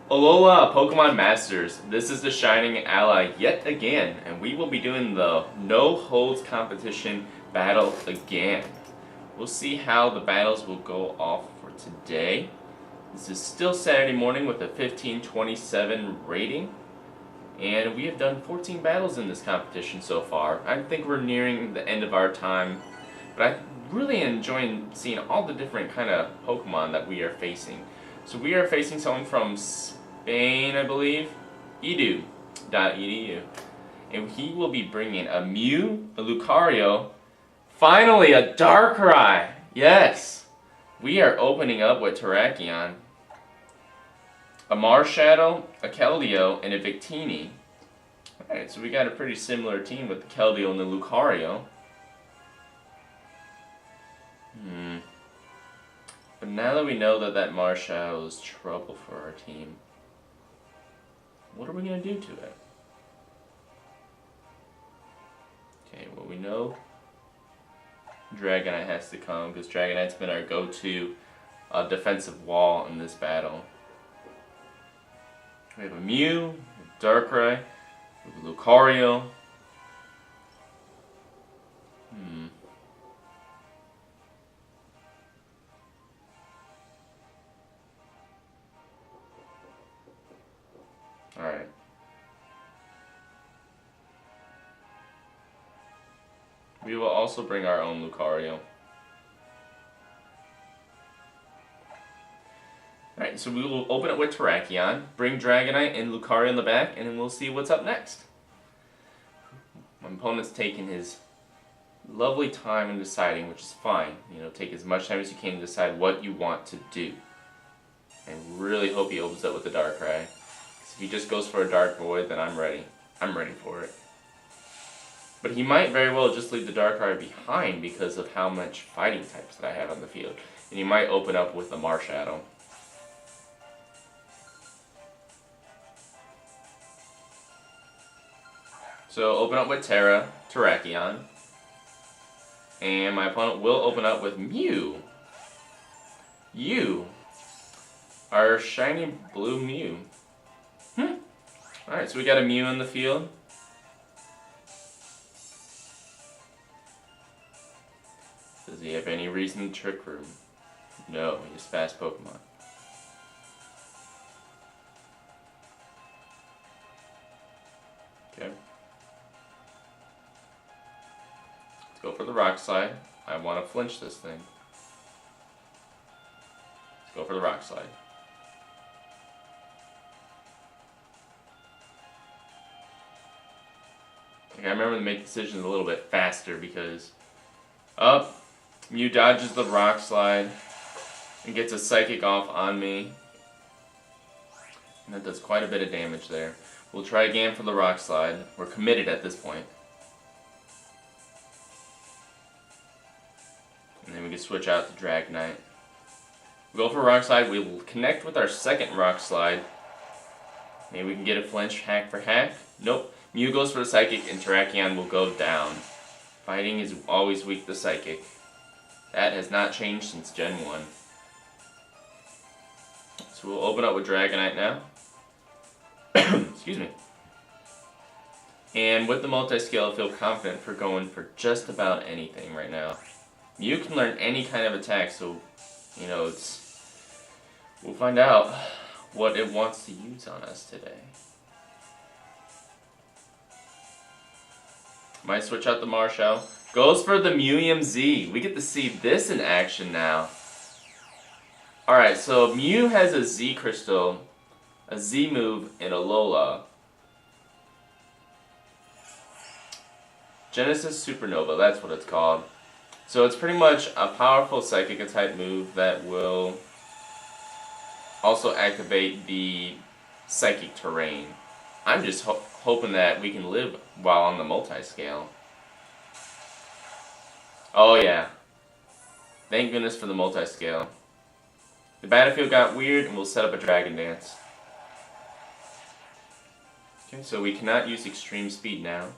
Alola, Pokemon Masters. This is the Shining Ally yet again, and we will be doing the no holds competition battle again. We'll see how the battles will go off for today. This is still Saturday morning with a 1527 rating, and we have done 14 battles in this competition so far. I think we're nearing the end of our time, but I'm really enjoying seeing all the different kind of Pokemon that we are facing. So we are facing someone from Spain, I believe, edu.edu, and he will be bringing a Mew, a Lucario, finally a Darkrai. Yes, we are opening up with Terrakion, a Marshadow, a Keldeo, and a Victini. Alright, so we got a pretty similar team with the Keldeo and the Lucario. But now that we know that Marshadow is trouble for our team, what are we going to do to it? Okay, well, we know Dragonite has to come, because Dragonite's been our go-to defensive wall in this battle. We have a Mew, a Darkrai, we have a Lucario. Alright. We will also bring our own Lucario. Alright, so we will open it with Terrakion, bring Dragonite and Lucario in the back, and then we'll see what's up next. My opponent's taking his lovely time in deciding, which is fine. You know, take as much time as you can to decide what you want to do. I really hope he opens up with the Darkrai. If he just goes for a Dark Void, then I'm ready. I'm ready for it. But he might very well just leave the Darkrai behind because of how much fighting types that I have on the field. And he might open up with a Marshadow. So open up with Terrakion. And my opponent will open up with Mew. Our shiny blue Mew. Alright, so we got a Mew in the field. Does he have any reason to Trick Room? No, he has fast Pokemon. Okay. Let's go for the Rock Slide. I want to flinch this thing. Let's go for the Rock Slide. I remember to make decisions a little bit faster because Mew dodges the Rock Slide and gets a Psychic off on me. And that does quite a bit of damage there. We'll try again for the Rock Slide. We're committed at this point. And then we can switch out to Dragonite. We go for Rock Slide. We will connect with our second Rock Slide. Maybe we can get a flinch hack for hack. Nope. Mew goes for the Psychic and Terrakion will go down. Fighting is always weak to Psychic. That has not changed since Gen 1. So we'll open up with Dragonite now. Excuse me. And with the multi-scale, I feel confident for going for just about anything right now. Mew can learn any kind of attack, so, you know, we'll find out what it wants to use on us today. Might switch out the Marshadow. Goes for the Mew Z. We get to see this in action now. Alright, so Mew has a Z Crystal, a Z move, and a Alola. Genesis Supernova, that's what it's called. So it's pretty much a powerful Psychic type move that will also activate the Psychic terrain. I'm just hoping that we can live while on the multi-scale. Oh yeah. Thank goodness for the multi-scale. The battlefield got weird and we'll set up a Dragon Dance. Okay, so we cannot use Extreme Speed now.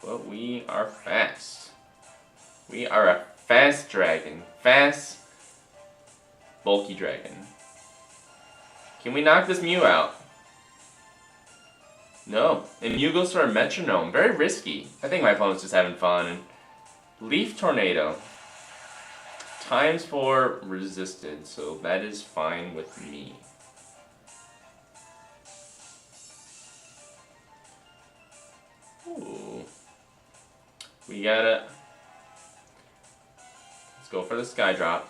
But we are fast. We are a fast dragon. Fast, bulky dragon. Can we knock this Mew out? No. And Mew goes for a Metronome. Very risky. I think my opponent's just having fun. Leaf Tornado. ×4 resisted, so that is fine with me. Ooh. We gotta... Let's go for the Sky Drop.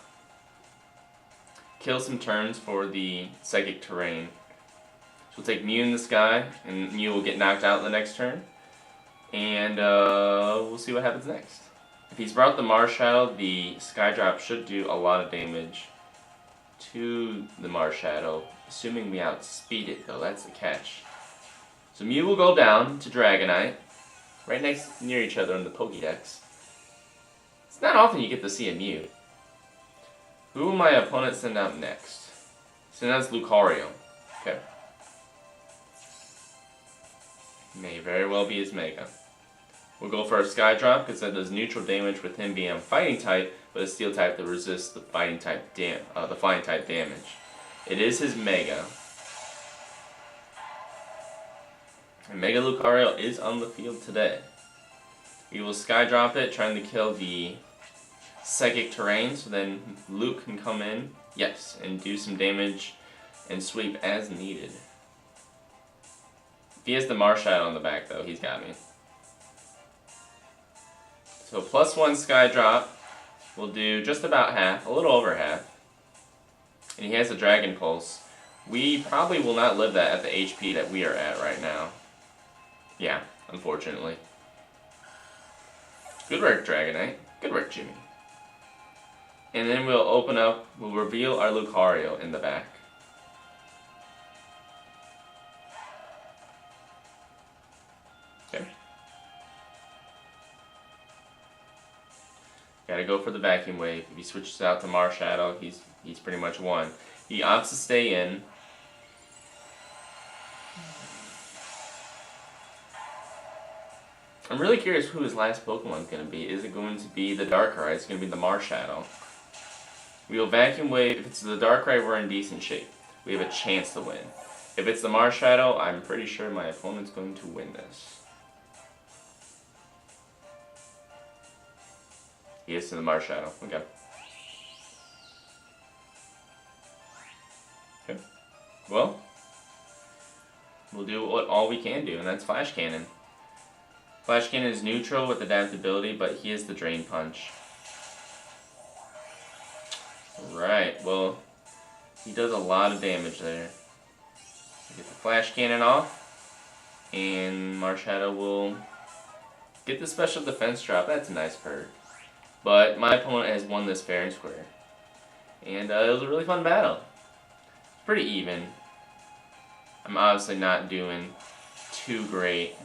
Kill some turns for the Psychic Terrain. So we'll take Mew in the sky, and Mew will get knocked out in the next turn. And we'll see what happens next. If he's brought the Marshadow, the Sky Drop should do a lot of damage to the Marshadow, assuming we outspeed it though, that's the catch. So Mew will go down to Dragonite, right near each other in the Pokédex. It's not often you get to see a Mew. Who will my opponent send out next? Send out Lucario. Okay. May very well be his Mega. We'll go for a Sky Drop because that does neutral damage with him being a fighting type, but a steel type that resists the flying type damage. It is his Mega. And Mega Lucario is on the field today. We will Sky Drop it, trying to kill the Psychic Terrain, so then Luke can come in, yes, and do some damage and sweep as needed. If he has the Marshadow on the back though, he's got me. So +1 Sky Drop will do just about half, a little over half. And he has a Dragon Pulse. We probably will not live that at the HP that we are at right now. Yeah, unfortunately. Good work, Dragonite. Good work, Jimmy. And then we'll reveal our Lucario in the back. Okay. Gotta go for the Vacuum Wave. If he switches out to Marshadow, he's pretty much won. He opts to stay in. I'm really curious who his last Pokemon is going to be. Is it going to be the Darkrai? Is it going to be the Marshadow? We will Vacuum Wave. If it's the Darkrai, we're in decent shape. We have a chance to win. If it's the Marshadow, I'm pretty sure my opponent's going to win this. He is to the Marshadow. Okay. Okay. Well, we'll do all we can do, and that's Flash Cannon. Flash Cannon is neutral with adaptability, but he is the Drain Punch. Right, well, he does a lot of damage there. Get the Flash Cannon off, and Marshadow will get the special defense drop. That's a nice perk. But my opponent has won this fair and square. And it was a really fun battle. Pretty even. I'm obviously not doing too great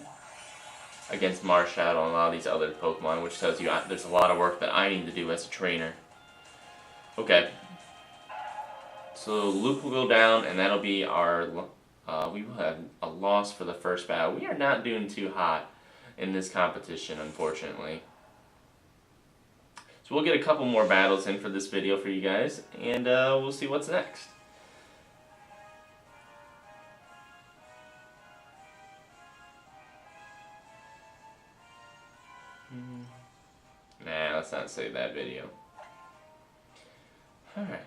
against Marshadow and a lot of these other Pokemon, which tells you there's a lot of work that I need to do as a trainer. Okay. So Luke will go down, and that'll be our... we will have a loss for the first battle. We are not doing too hot in this competition, unfortunately. So we'll get a couple more battles in for this video for you guys, and we'll see what's next. Nah, let's not save that video. Alright.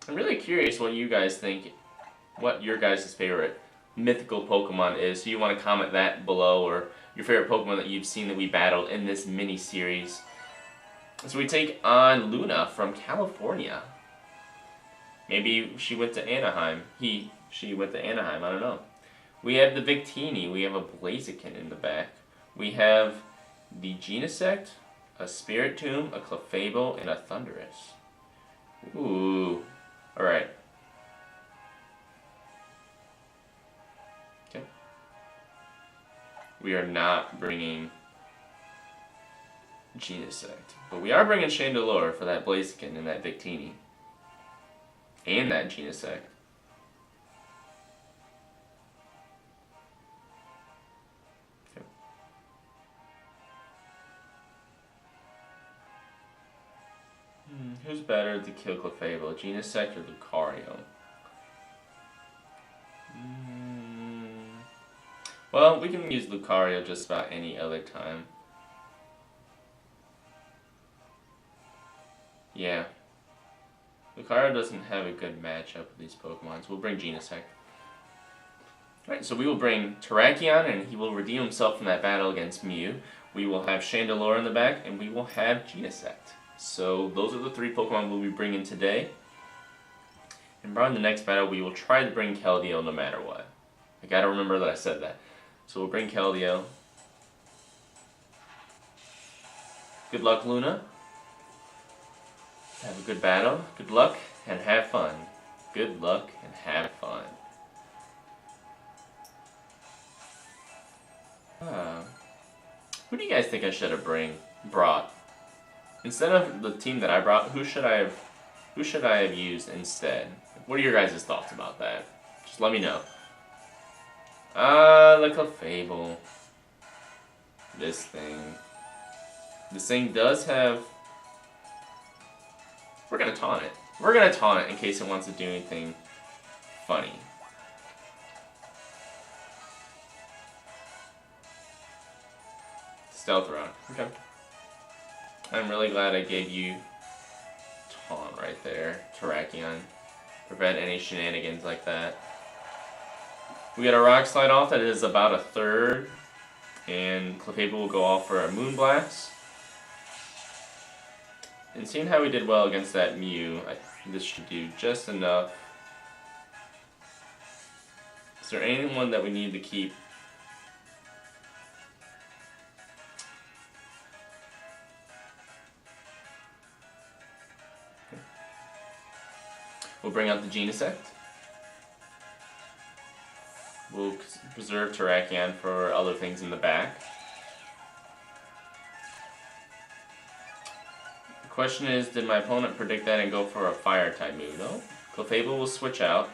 I'm really curious what you guys think, what your guys' favorite mythical Pokemon is. So you want to comment that below, or your favorite Pokemon that you've seen that we battled in this mini-series. So we take on Luna from California. Maybe she went to Anaheim. She went to Anaheim, I don't know. We have the Victini, we have a Blaziken in the back. We have the Genesect, a Spiritomb, a Clefable, and a Thundurus. Ooh. Alright. Okay. We are not bringing Genesect, but we are bringing Chandelure for that Blaziken and that Victini. And that Genesect. better to kill Clefable, Genesect or Lucario? Well, we can use Lucario just about any other time. Yeah. Lucario doesn't have a good matchup with these Pokemon, so we'll bring Genesect. Alright, so we will bring Terrakion, and he will redeem himself from that battle against Mew. We will have Chandelure in the back, and we will have Genesect. So those are the 3 Pokemon we'll be bringing today. And probably in the next battle, we will try to bring Keldeo no matter what. I gotta remember that I said that. So we'll bring Keldeo. Good luck, Luna. Have a good battle. Good luck, and have fun. Good luck, and have fun. Who do you guys think I should have brought? Instead of the team that I brought, who should I have used instead? What are your guys' thoughts about that? Just let me know. The Clefable. This thing. This thing does have... We're gonna taunt it. We're gonna taunt it in case it wants to do anything funny. Stealth Rock. Okay. I'm really glad I gave you taunt right there, Terrakion. Prevent any shenanigans like that. We got a Rock Slide off that is about a third, and Clefable will go off for a Moonblast. And seeing how we did well against that Mew, I think this should do just enough. Is there anyone that we need to keep? We'll bring out the Genesect. We'll preserve Terrakion for other things in the back. The question is, did my opponent predict that and go for a Fire-type move? No. Clefable will switch out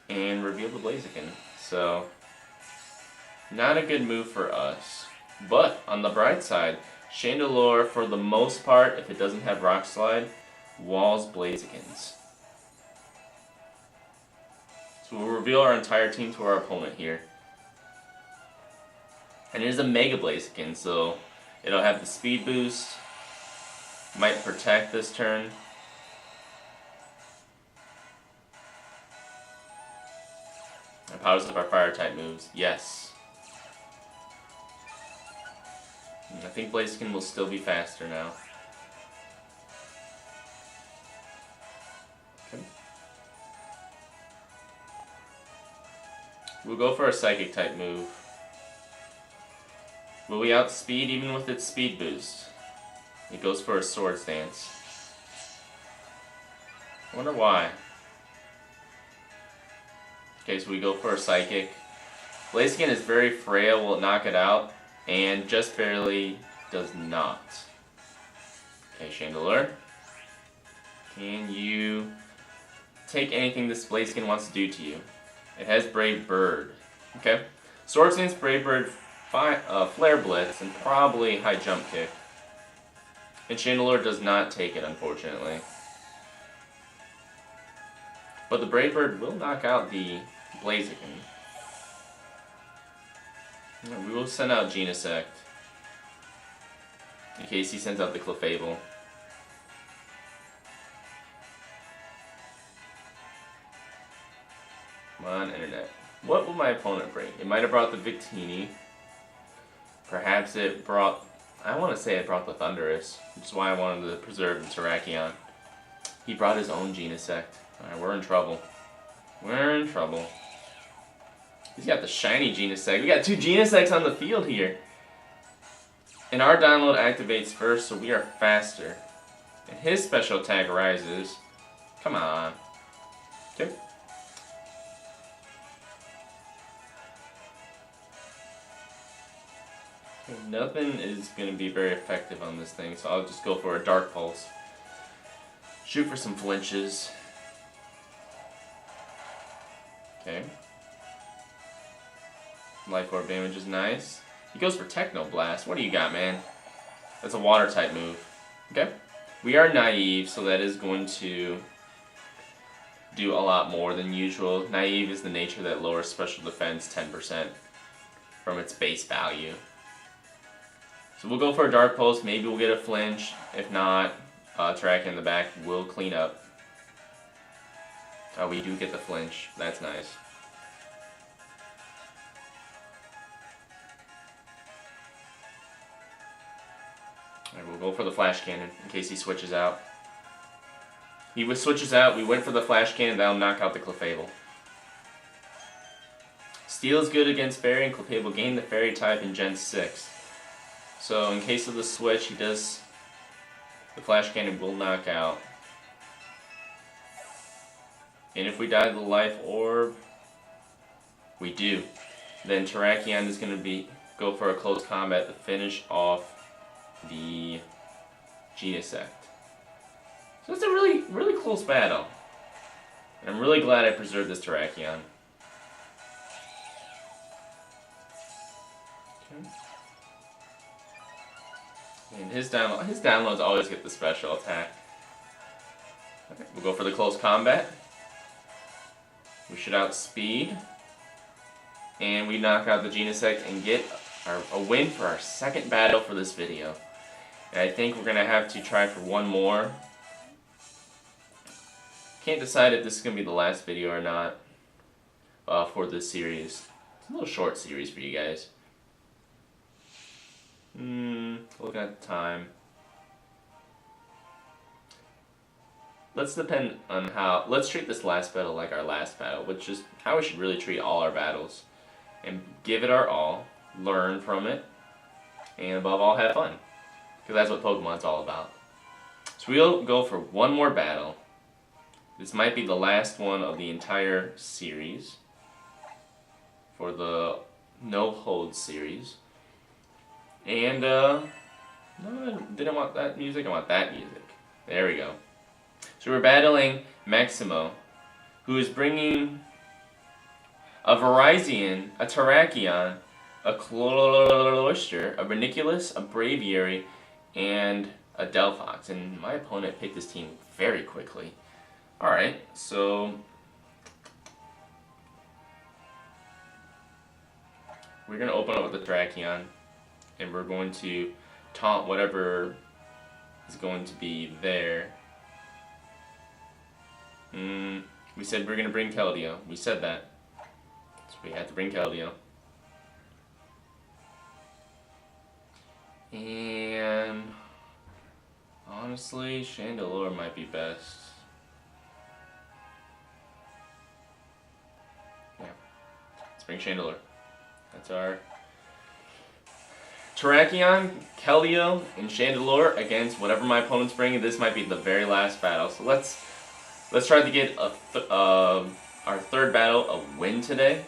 and reveal the Blaziken. So, not a good move for us. But, on the bright side, Chandelure, for the most part, if it doesn't have Rock Slide, walls Blazikens. So we'll reveal our entire team to our opponent here. And it is a Mega Blaziken, so it'll have the speed boost. Might protect this turn. It powers up our Fire-type moves. Yes. And I think Blaziken will still be faster now. Okay. We'll go for a Psychic-type move. Will we outspeed even with its speed boost? It goes for a Swords Dance. I wonder why. Okay, so we go for a Psychic. Blaziken is very frail, will knock it out, and just barely does not. Okay, Chandelure. Can you take anything this Blaziken wants to do to you? It has Brave Bird. Okay. Swords Dance, Brave Bird, Flare Blitz, and probably High Jump Kick. And Chandelure does not take it, unfortunately. But the Brave Bird will knock out the Blaziken. We will send out Genesect in case he sends out the Clefable. Come on, Internet. What will my opponent bring? It might have brought the Victini. Perhaps it brought... I want to say it brought the Thundurus, which is why I wanted to preserve the Terrakion. He brought his own Genesect. Alright, we're in trouble. We're in trouble. He's got the shiny Genesect. We got 2 Genesects on the field here. And our download activates first, so we are faster. And his special attack rises. Come on. Okay. Nothing is going to be very effective on this thing, so I'll just go for a Dark Pulse. Shoot for some flinches. Okay. Life Orb damage is nice. He goes for Techno Blast. What do you got, man? That's a Water type move. Okay. We are naive, so that is going to do a lot more than usual. Naive is the nature that lowers special defense 10% from its base value. So we'll go for a Dark Pulse, maybe we'll get a flinch. If not, Track in the back will clean up. We do get the flinch, that's nice. Alright, we'll go for the Flash Cannon in case he switches out. He switches out, we went for the Flash Cannon, that'll knock out the Clefable. Steel is good against Fairy, and Clefable gain the Fairy type in Gen 6. So in case of the switch, the Flash Cannon will knock out. And if we die to the Life Orb, we do. Then Terrakion is going to go for a close combat to finish off the Genesect. So it's a really, really close battle. And I'm really glad I preserved this Terrakion. Okay. And his downloads always get the special attack. Okay, we'll go for the close combat. We should outspeed. And we knock out the Genesect and get a win for our second battle for this video. And I think we're going to have to try for one more. Can't decide if this is going to be the last video or not for this series. It's a little short series for you guys. Looking at the time. Let's treat this last battle like our last battle, which is how we should really treat all our battles. And give it our all, learn from it, and above all, have fun. Because that's what Pokemon's all about. So we'll go for one more battle. This might be the last one of the entire series. For the No Hold series. And, no, I didn't want that music, I want that music. There we go. So we're battling Maximo, who is bringing a Virizion, a Terrakion, a Cloyster, a Reniculus, a Braviary, and a Delphox. And my opponent picked this team very quickly. Alright, so we're going to open up with the Terrakion, and we're going to taunt whatever is going to be there. We said we're going to bring Keldeo. We said that. So we had to bring Keldeo. And honestly, Chandelure might be best. Yeah. Let's bring Chandelure. That's our Terrakion, Keldeo, and Chandelure against whatever my opponent's bringing. This might be the very last battle. So let's try to get our third battle a win today,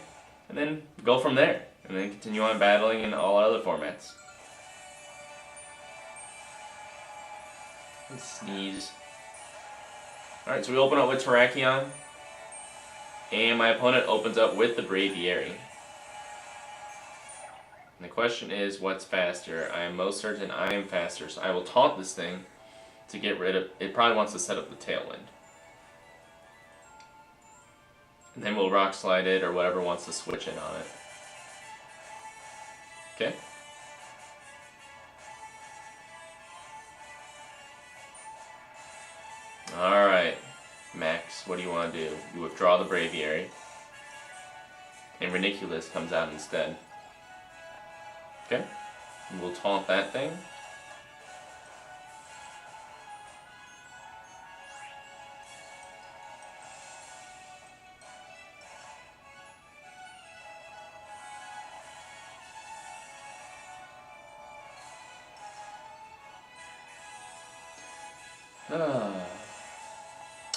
and then go from there, and then continue on battling in all other formats. Let's sneeze. Alright, so we open up with Terrakion, and my opponent opens up with the Braviary. And the question is, what's faster? I am most certain I am faster, so I will taunt this thing to get rid of... It probably wants to set up the Tailwind. And then we'll Rock Slide it, or whatever wants to switch in on it. Okay? Alright, Max, what do you want to do? You withdraw the Braviary, and Reniculus comes out instead. Okay? And we'll taunt that thing.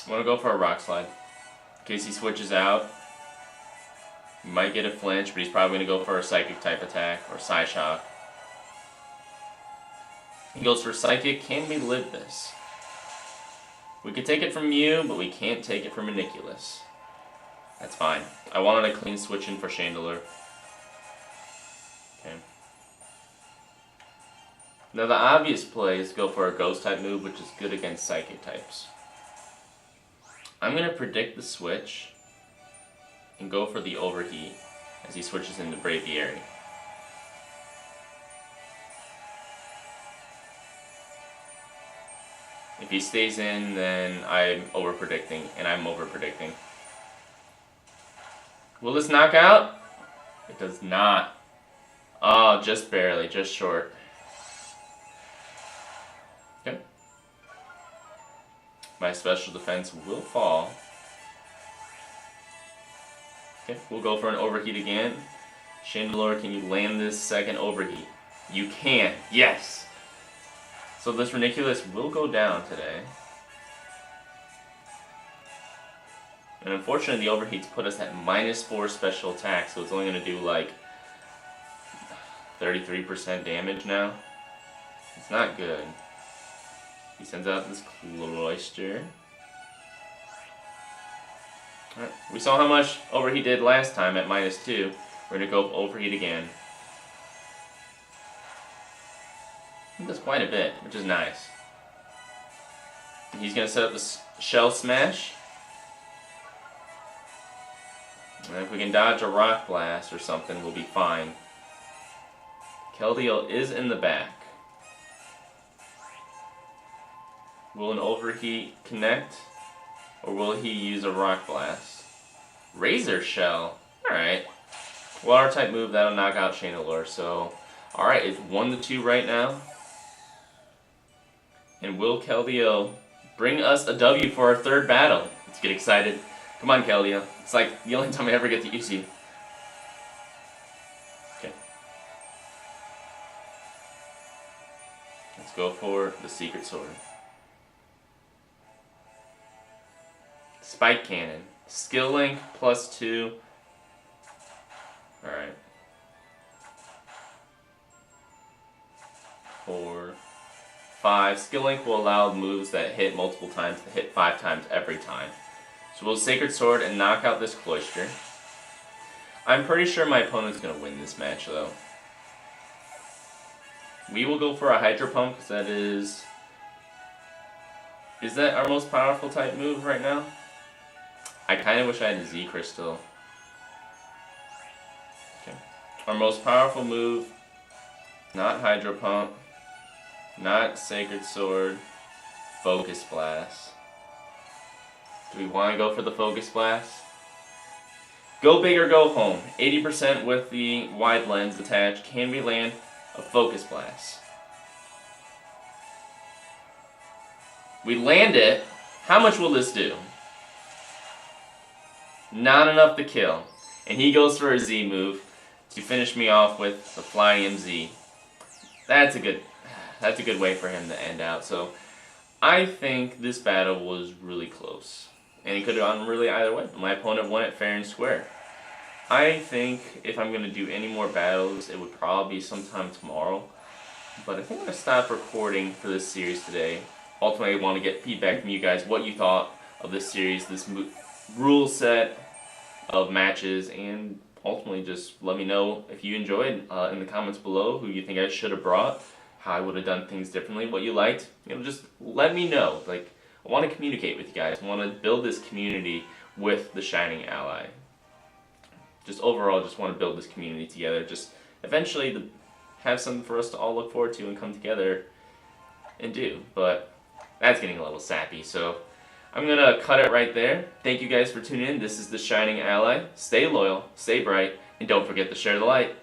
I'm gonna go for a Rock Slide. In case he switches out. He might get a flinch, but he's probably gonna go for a Psychic type attack or Psyshock. He goes for Psychic. Can we live this? We could take it from Mew, but we can't take it from Reniculus. That's fine. I wanted a clean switch in for Chandelure. Okay. Now the obvious play is to go for a ghost type move, which is good against psychic types. I'm going to predict the switch and go for the overheat as he switches into Braviary. If he stays in, then I'm over-predicting, and I'm over-predicting. Will this knock out? It does not. Oh, just barely, just short. Okay. My special defense will fall. Okay, we'll go for an overheat again. Chandelure, can you land this second overheat? You can, yes! So this Ranunculus will go down today. And unfortunately the overheats put us at -4 special attack, so it's only going to do like 33% damage now. It's not good. He sends out this Cloyster. Alright, we saw how much overheat did last time at -2. We're going to go overheat again. He does quite a bit, which is nice. He's going to set up this Shell Smash. And if we can dodge a Rock Blast or something, we'll be fine. Keldeo is in the back. Will an overheat connect? Or will he use a Rock Blast? Razor Shell. Alright. Water type move, that'll knock out Chandelure. So, alright, it's 1-2 right now. And will Keldeo bring us a W for our third battle? Let's get excited. Come on, Keldeo. It's like the only time I ever get to use you. Okay. Let's go for the Secret Sword. Spike Cannon. Skill Link +2. Alright. 4, 5. Skill Link will allow moves that hit multiple times to hit 5 times every time. So we'll Sacred Sword and knock out this Cloyster. I'm pretty sure my opponent's going to win this match though. We will go for a Hydro Pump because that is... Is that our most powerful type move right now? I kind of wish I had a Z Crystal. Okay. Our most powerful move, not Hydro Pump, not Sacred Sword, Focus Blast. Do we want to go for the Focus Blast? Go big or go home. 80% with the wide lens attached. Can we land a Focus Blast? We land it. How much will this do? Not enough to kill. And he goes for a Z move to finish me off with the Flying MZ. That's a good way for him to end out. So I think this battle was really close. And it could have gone really either way. My opponent won it fair and square. I think if I'm going to do any more battles, it would probably be sometime tomorrow. But I think I'm going to stop recording for this series today. Ultimately, I want to get feedback from you guys, what you thought of this series, this rule set of matches, and ultimately just let me know if you enjoyed in the comments below who you think I should have brought, how I would have done things differently, what you liked. You know, just let me know. Like, I want to communicate with you guys. I want to build this community with the Shining Ally. Just overall, just want to build this community together. Just eventually to have something for us to all look forward to and come together and do. But that's getting a little sappy, so I'm going to cut it right there. Thank you guys for tuning in. This is the Shining Ally. Stay loyal, stay bright, and don't forget to share the light.